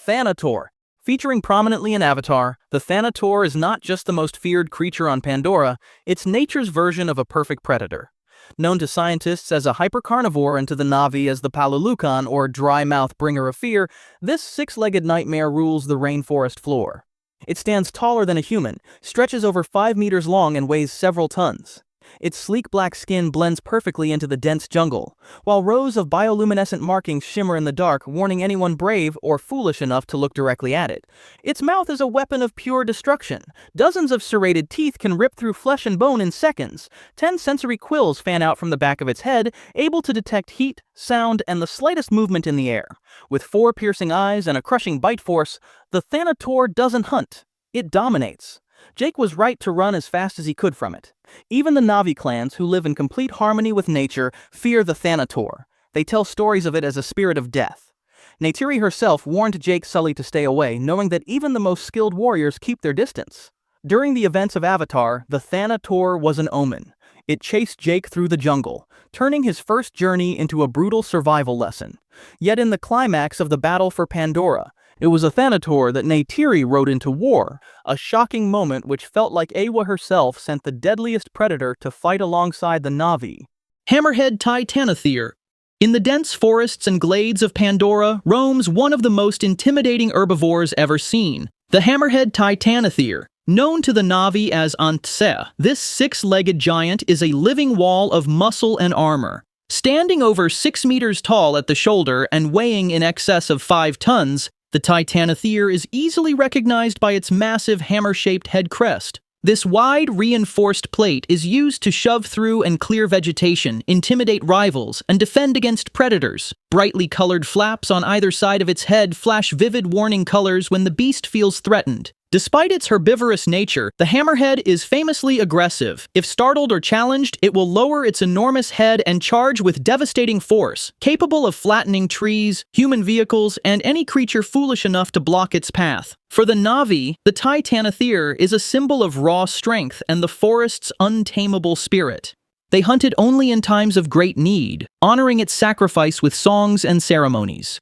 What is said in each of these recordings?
Thanator. Featuring prominently in Avatar, the Thanator is not just the most feared creature on Pandora, it's nature's version of a perfect predator. Known to scientists as a hypercarnivore and to the Na'vi as the Palulukan or dry mouth bringer of fear, this six-legged nightmare rules the rainforest floor. It stands taller than a human, stretches over 5 meters long and weighs several tons. Its sleek black skin blends perfectly into the dense jungle, while rows of bioluminescent markings shimmer in the dark, warning anyone brave or foolish enough to look directly at it. Its mouth is a weapon of pure destruction. Dozens of serrated teeth can rip through flesh and bone in seconds. 10 sensory quills fan out from the back of its head, able to detect heat, sound, and the slightest movement in the air. With 4 piercing eyes and a crushing bite force, the Thanator doesn't hunt. It dominates. Jake was right to run as fast as he could from it. Even the Na'vi clans, who live in complete harmony with nature, fear the Thanator. They tell stories of it as a spirit of death. Neytiri herself warned Jake Sully to stay away, knowing that even the most skilled warriors keep their distance. During the events of Avatar, the Thanator was an omen. It chased Jake through the jungle, turning his first journey into a brutal survival lesson. Yet in the climax of the battle for Pandora, it was a Thanator that Neytiri rode into war, a shocking moment which felt like 𝐿 herself sent the deadliest predator to fight alongside the Na'vi. Hammerhead Titanothere. In the dense forests and glades of Pandora roams one of the most intimidating herbivores ever seen, the Hammerhead Titanothere. Known to the Na'vi as 𝐿𝐷, this 6-legged giant is a living wall of muscle and armor. Standing over 6 meters tall at the shoulder and weighing in excess of 5 tons, the Titanothere is easily recognized by its massive hammer-shaped head crest. This wide, reinforced plate is used to shove through and clear vegetation, intimidate rivals, and defend against predators. Brightly colored flaps on either side of its head flash vivid warning colors when the beast feels threatened. Despite its herbivorous nature, the hammerhead is famously aggressive. If startled or challenged, it will lower its enormous head and charge with devastating force, capable of flattening trees, human vehicles, and any creature foolish enough to block its path. For the Na'vi, the Titanothere is a symbol of raw strength and the forest's untamable spirit. They hunt it only in times of great need, honoring its sacrifice with songs and ceremonies.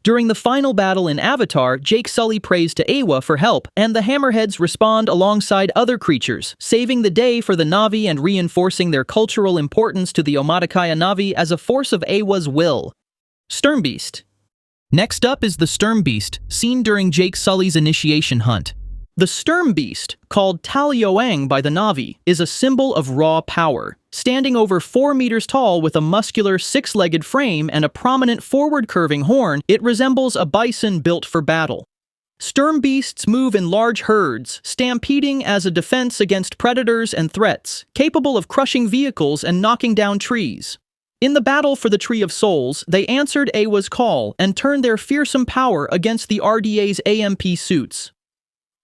During the final battle in Avatar, Jake Sully prays to 𝐿 for help, and the Hammerheads respond alongside other creatures, saving the day for the Na'vi and reinforcing their cultural importance to the Omaticaya Na'vi as a force of 𝐿's will. Sturmbeest. Next up is the Sturmbeest, seen during Jake Sully's initiation hunt. The Sturmbeest, called Talyoang by the Na'vi, is a symbol of raw power. Standing over 4 meters tall with a muscular 6-legged frame and a prominent forward-curving horn, it resembles a bison built for battle. Sturmbeasts move in large herds, stampeding as a defense against predators and threats, capable of crushing vehicles and knocking down trees. In the battle for the Tree of Souls, they answered 𝐿's call and turned their fearsome power against the RDA's AMP suits.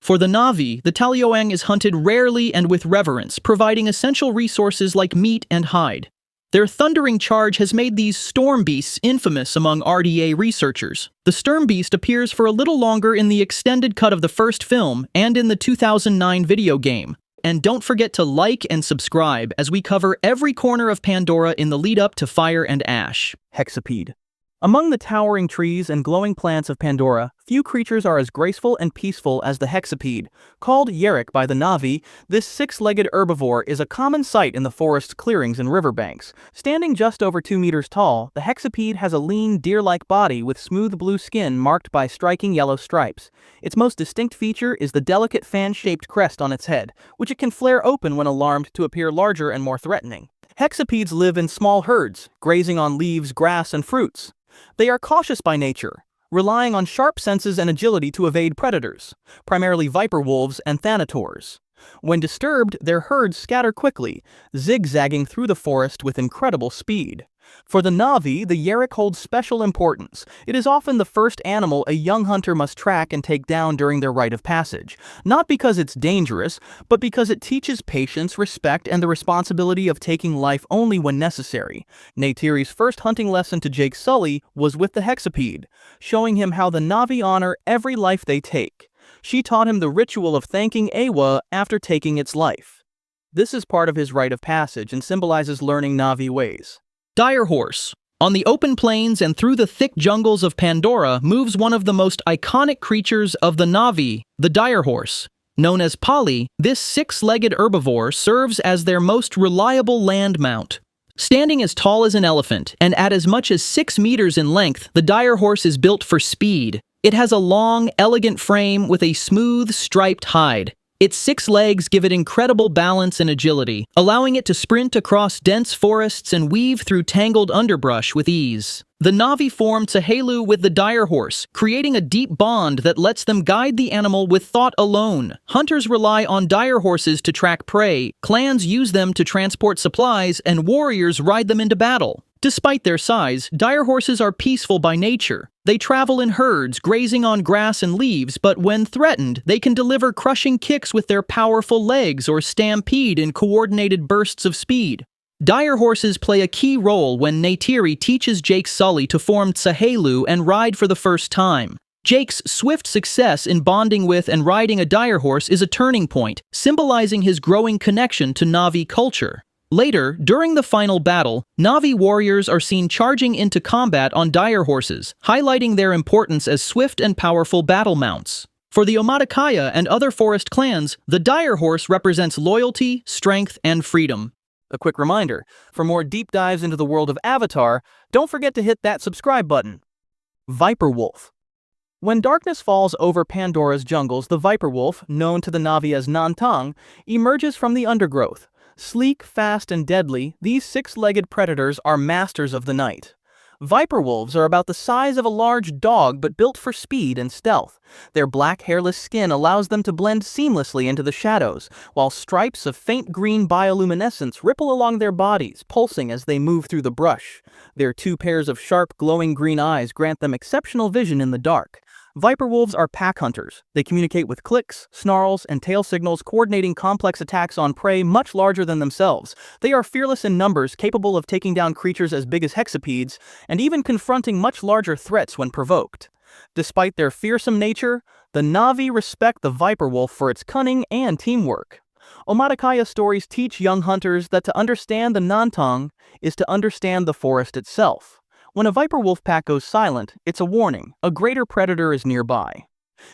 For the Na'vi, the Talyoang is hunted rarely and with reverence, providing essential resources like meat and hide. Their thundering charge has made these Stormbeasts infamous among RDA researchers. The Sturmbeest appears for a little longer in the extended cut of the first film and in the 2009 video game. And don't forget to like and subscribe as we cover every corner of Pandora in the lead-up to Fire and Ash. Hexapede. Among the towering trees and glowing plants of Pandora, few creatures are as graceful and peaceful as the Hexapede. Called 𝐿𝐷 by the Na'vi, this 6-legged herbivore is a common sight in the forest's clearings and riverbanks. Standing just over 2 meters tall, the Hexapede has a lean, deer-like body with smooth blue skin marked by striking yellow stripes. Its most distinct feature is the delicate fan-shaped crest on its head, which it can flare open when alarmed to appear larger and more threatening. Hexapedes live in small herds, grazing on leaves, grass, and fruits. They are cautious by nature, relying on sharp senses and agility to evade predators, primarily Viperwolves and Thanators. When disturbed, their herds scatter quickly, zigzagging through the forest with incredible speed. For the Na'vi, the 𝐿𝐷 holds special importance. It is often the first animal a young hunter must track and take down during their rite of passage. Not because it's dangerous, but because it teaches patience, respect, and the responsibility of taking life only when necessary. Neytiri's first hunting lesson to Jake Sully was with the Hexapede, showing him how the Na'vi honor every life they take. She taught him the ritual of thanking 𝐿 after taking its life. This is part of his rite of passage and symbolizes learning Na'vi ways. Direhorse. On the open plains and through the thick jungles of Pandora moves one of the most iconic creatures of the Na'vi, the Direhorse. Known as Pali, this six-legged herbivore serves as their most reliable land mount. Standing as tall as an elephant and at as much as 6 meters in length, the Direhorse is built for speed. It has a long, elegant frame with a smooth, striped hide. Its 6 legs give it incredible balance and agility, allowing it to sprint across dense forests and weave through tangled underbrush with ease. The Na'vi form Teylu with the Direhorse, creating a deep bond that lets them guide the animal with thought alone. Hunters rely on Direhorses to track prey, clans use them to transport supplies, and warriors ride them into battle. Despite their size, Direhorses are peaceful by nature. They travel in herds, grazing on grass and leaves, but when threatened, they can deliver crushing kicks with their powerful legs or stampede in coordinated bursts of speed. Direhorses play a key role when Neytiri teaches Jake Sully to form Teylu and ride for the first time. Jake's swift success in bonding with and riding a Direhorse is a turning point, symbolizing his growing connection to Na'vi culture. Later, during the final battle, Na'vi warriors are seen charging into combat on Direhorses, highlighting their importance as swift and powerful battle mounts. For the Omaticaya and other forest clans, the Direhorse represents loyalty, strength, and freedom. A quick reminder, for more deep dives into the world of Avatar, don't forget to hit that subscribe button. Viperwolf. When darkness falls over Pandora's jungles, the Viperwolf, known to the Na'vi as Nantang, emerges from the undergrowth. Sleek, fast, and deadly, these 6-legged predators are masters of the night. Viperwolves are about the size of a large dog but built for speed and stealth. Their black hairless skin allows them to blend seamlessly into the shadows, while stripes of faint green bioluminescence ripple along their bodies, pulsing as they move through the brush. Their 2 pairs of sharp, glowing green eyes grant them exceptional vision in the dark. Viperwolves are pack hunters. They communicate with clicks, snarls, and tail signals, coordinating complex attacks on prey much larger than themselves. They are fearless in numbers, capable of taking down creatures as big as Hexapedes, and even confronting much larger threats when provoked. Despite their fearsome nature, the Na'vi respect the Viperwolf for its cunning and teamwork. Omaticaya stories teach young hunters that to understand the Nantang is to understand the forest itself. When a Viperwolf pack goes silent, it's a warning. A greater predator is nearby.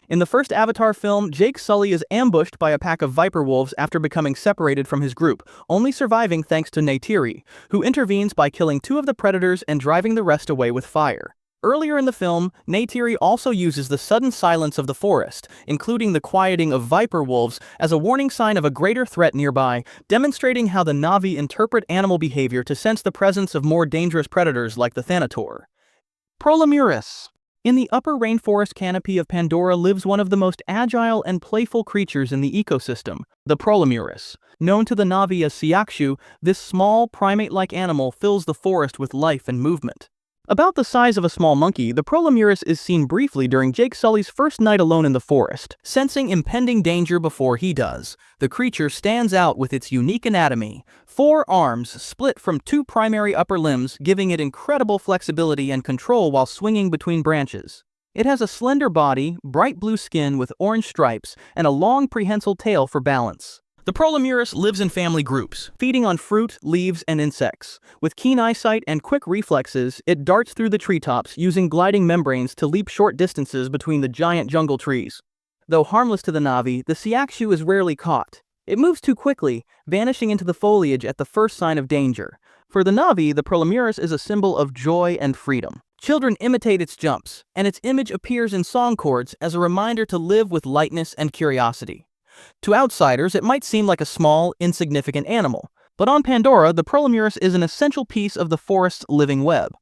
In the first Avatar film, Jake Sully is ambushed by a pack of Viperwolves after becoming separated from his group, only surviving thanks to Neytiri, who intervenes by killing 2 of the predators and driving the rest away with fire. Earlier in the film, Neytiri also uses the sudden silence of the forest, including the quieting of Viperwolves, as a warning sign of a greater threat nearby, demonstrating how the Na'vi interpret animal behavior to sense the presence of more dangerous predators like the Thanator. Prolemuris. In the upper rainforest canopy of Pandora lives one of the most agile and playful creatures in the ecosystem, the Prolemuris. Known to the Na'vi as 𝐶𝐸𝐴𝑐, this small, primate-like animal fills the forest with life and movement. About the size of a small monkey, the Prolemuris is seen briefly during Jake Sully's first night alone in the forest. Sensing impending danger before he does, the creature stands out with its unique anatomy. 4 arms split from 2 primary upper limbs, giving it incredible flexibility and control while swinging between branches. It has a slender body, bright blue skin with orange stripes, and a long prehensile tail for balance. The Prolemuris lives in family groups, feeding on fruit, leaves, and insects. With keen eyesight and quick reflexes, it darts through the treetops using gliding membranes to leap short distances between the giant jungle trees. Though harmless to the Na'vi, the 𝐶𝐸𝐴𝑐 is rarely caught. It moves too quickly, vanishing into the foliage at the first sign of danger. For the Na'vi, the Prolemuris is a symbol of joy and freedom. Children imitate its jumps, and its image appears in song chords as a reminder to live with lightness and curiosity. To outsiders, it might seem like a small, insignificant animal, but on Pandora, the Prolemuris is an essential piece of the forest's living web.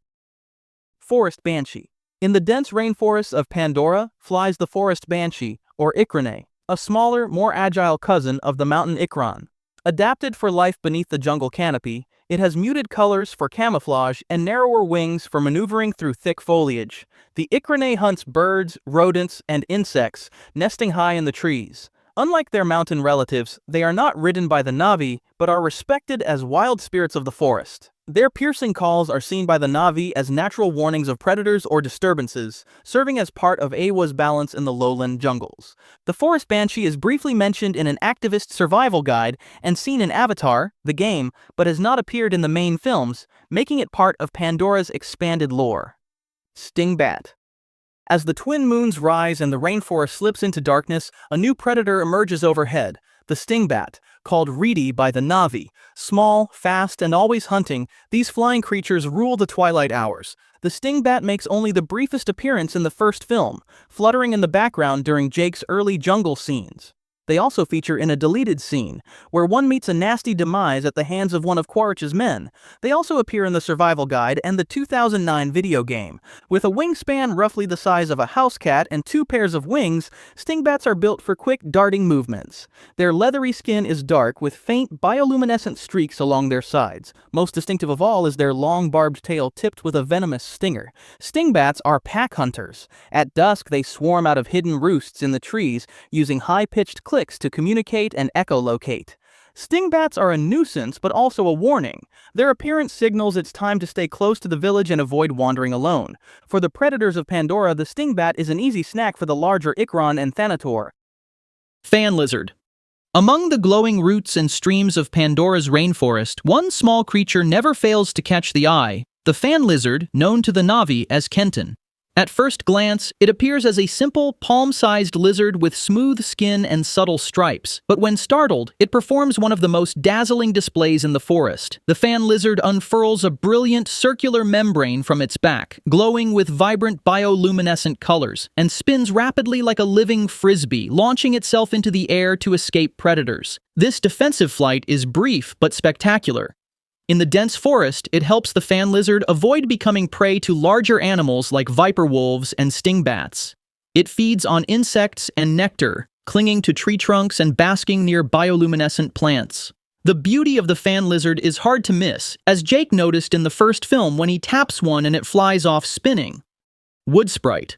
Forest Banshee. In the dense rainforests of Pandora flies the forest banshee, or 𝐿, a smaller, more agile cousin of the mountain 𝐿. Adapted for life beneath the jungle canopy, it has muted colors for camouflage and narrower wings for maneuvering through thick foliage. The 𝐿 hunts birds, rodents, and insects, nesting high in the trees. Unlike their mountain relatives, they are not ridden by the Na'vi, but are respected as wild spirits of the forest. Their piercing calls are seen by the Na'vi as natural warnings of predators or disturbances, serving as part of 𝐕𝐝𝐲𝐵 balance in the lowland jungles. The forest banshee is briefly mentioned in an activist survival guide and seen in Avatar, the game, but has not appeared in the main films, making it part of Pandora's expanded lore. Stingbat. As the twin moons rise and the rainforest slips into darkness, a new predator emerges overhead, the Stingbat, called Reedy by the Na'vi. Small, fast, and always hunting, these flying creatures rule the twilight hours. The Stingbat makes only the briefest appearance in the first film, fluttering in the background during Jake's early jungle scenes. They also feature in a deleted scene, where one meets a nasty demise at the hands of one of Quaritch's men. They also appear in the survival guide and the 2009 video game. With a wingspan roughly the size of a house cat and 2 pairs of wings, Stingbats are built for quick darting movements. Their leathery skin is dark with faint bioluminescent streaks along their sides. Most distinctive of all is their long barbed tail tipped with a venomous stinger. Stingbats are pack hunters. At dusk they swarm out of hidden roosts in the trees, using high-pitched clicks to communicate and echolocate. Stingbats are a nuisance but also a warning. Their appearance signals it's time to stay close to the village and avoid wandering alone. For the predators of Pandora, the Stingbat is an easy snack for the larger 𝐿 and Thanator. Fan lizard. Among the glowing roots and streams of Pandora's rainforest, one small creature never fails to catch the eye, the fan lizard, known to the Na'vi as 𝐿. At first glance, it appears as a simple, palm-sized lizard with smooth skin and subtle stripes, but when startled, it performs one of the most dazzling displays in the forest. The fan lizard unfurls a brilliant circular membrane from its back, glowing with vibrant bioluminescent colors, and spins rapidly like a living frisbee, launching itself into the air to escape predators. This defensive flight is brief but spectacular. In the dense forest, it helps the fan lizard avoid becoming prey to larger animals like viperwolves and stingbats. It feeds on insects and nectar, clinging to tree trunks and basking near bioluminescent plants. The beauty of the fan lizard is hard to miss, as Jake noticed in the first film when he taps one and it flies off spinning. Woodsprite.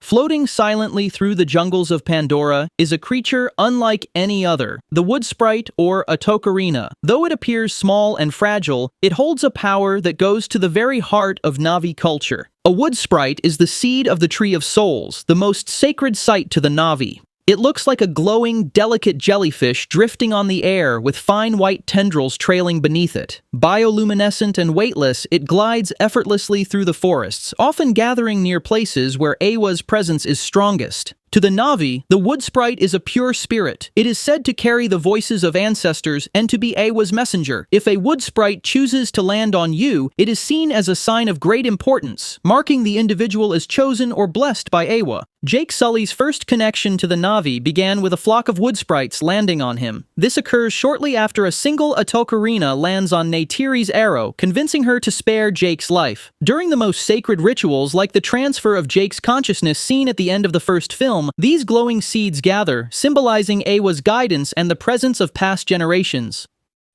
Floating silently through the jungles of Pandora is a creature unlike any other. The Woodsprite, or a 𝐿. Though it appears small and fragile, it holds a power that goes to the very heart of Na'vi culture. A Woodsprite is the seed of the Tree of Souls, the most sacred site to the Na'vi. It looks like a glowing, delicate jellyfish drifting on the air with fine white tendrils trailing beneath it. Bioluminescent and weightless, it glides effortlessly through the forests, often gathering near places where 𝐕𝐝𝐲's presence is strongest. To the Na'vi, the Woodsprite is a pure spirit. It is said to carry the voices of ancestors and to be 𝐕𝐲's messenger. If a Woodsprite chooses to land on you, it is seen as a sign of great importance, marking the individual as chosen or blessed by 𝐕𝐲. Jake Sully's first connection to the Na'vi began with a flock of Woodsprites landing on him. This occurs shortly after a single 𝐿 lands on Neytiri's arrow, convincing her to spare Jake's life. During the most sacred rituals, like the transfer of Jake's consciousness seen at the end of the first film, these glowing seeds gather, symbolizing 𝐕𝐲's guidance and the presence of past generations.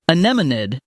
Anemonid.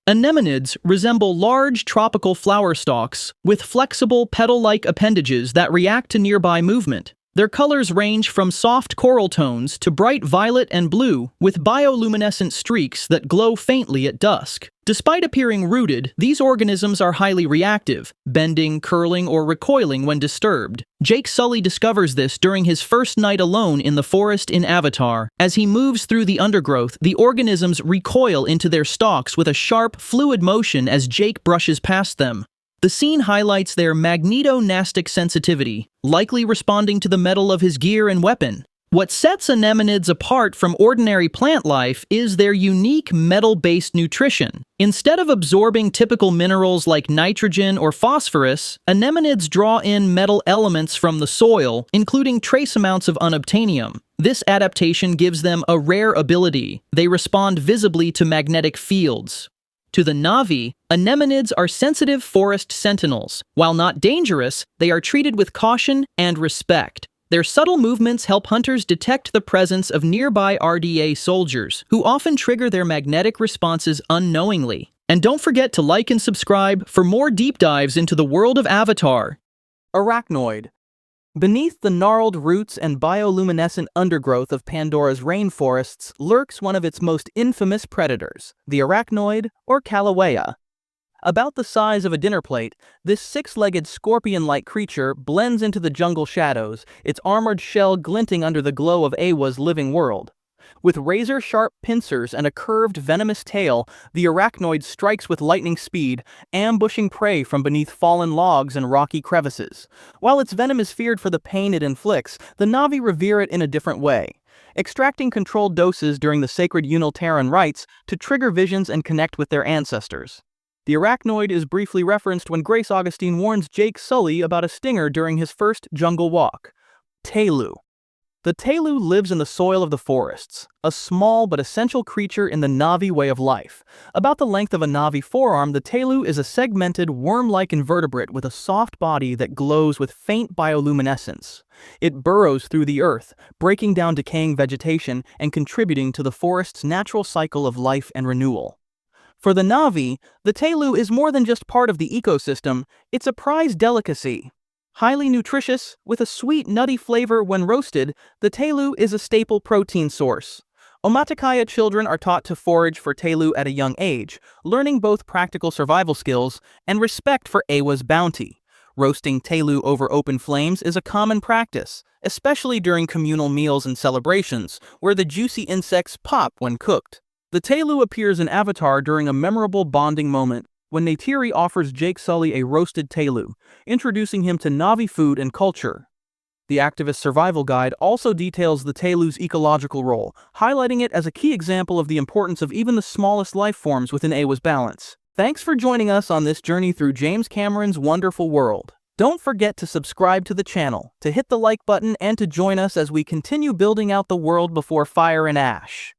Anemonids resemble large tropical flower stalks with flexible petal-like appendages that react to nearby movement. Their colors range from soft coral tones to bright violet and blue, with bioluminescent streaks that glow faintly at dusk. Despite appearing rooted, these organisms are highly reactive, bending, curling, or recoiling when disturbed. Jake Sully discovers this during his first night alone in the forest in Avatar. As he moves through the undergrowth, the organisms recoil into their stalks with a sharp, fluid motion as Jake brushes past them. The scene highlights their magneto-nastic sensitivity, likely responding to the metal of his gear and weapon. What sets anemonids apart from ordinary plant life is their unique metal-based nutrition. Instead of absorbing typical minerals like nitrogen or phosphorus, anemonids draw in metal elements from the soil, including trace amounts of unobtainium. This adaptation gives them a rare ability. They respond visibly to magnetic fields. To the Na'vi, anemonids are sensitive forest sentinels. While not dangerous, they are treated with caution and respect. Their subtle movements help hunters detect the presence of nearby RDA soldiers, who often trigger their magnetic responses unknowingly. And don't forget to like and subscribe for more deep dives into the world of Avatar. Arachnoid. Beneath the gnarled roots and bioluminescent undergrowth of Pandora's rainforests lurks one of its most infamous predators, the arachnoid, or 𝐿. About the size of a dinner plate, this six-legged scorpion-like creature blends into the jungle shadows, its armored shell glinting under the glow of 𝐻𝐻𝐻𝐻's living world. With razor-sharp pincers and a curved, venomous tail, the Arachnoid strikes with lightning speed, ambushing prey from beneath fallen logs and rocky crevices. While its venom is feared for the pain it inflicts, the Na'vi revere it in a different way, extracting controlled doses during the sacred Unalteran rites to trigger visions and connect with their ancestors. The Arachnoid is briefly referenced when Grace Augustine warns Jake Sully about a stinger during his first jungle walk. Teylu. The Teylu lives in the soil of the forests, a small but essential creature in the Na'vi way of life. About the length of a Na'vi forearm, the Teylu is a segmented, worm-like invertebrate with a soft body that glows with faint bioluminescence. It burrows through the earth, breaking down decaying vegetation and contributing to the forest's natural cycle of life and renewal. For the Na'vi, the Teylu is more than just part of the ecosystem, it's a prized delicacy. Highly nutritious, with a sweet, nutty flavor when roasted, the Teylu is a staple protein source. 𝐏𝐻𝐻𝐿 children are taught to forage for Teylu at a young age, learning both practical survival skills and respect for 𝐻𝐻𝐻's bounty. Roasting Teylu over open flames is a common practice, especially during communal meals and celebrations, where the juicy insects pop when cooked. The Teylu appears in Avatar during a memorable bonding moment, when Neytiri offers Jake Sully a roasted Teylu, introducing him to Na'vi food and culture. The activist survival guide also details the Teylu's ecological role, highlighting it as a key example of the importance of even the smallest life forms within 𝐻𝐻𝐻's balance. Thanks for joining us on this journey through James Cameron's wonderful world. Don't forget to subscribe to the channel, to hit the like button, and to join us as we continue building out the world before fire and ash.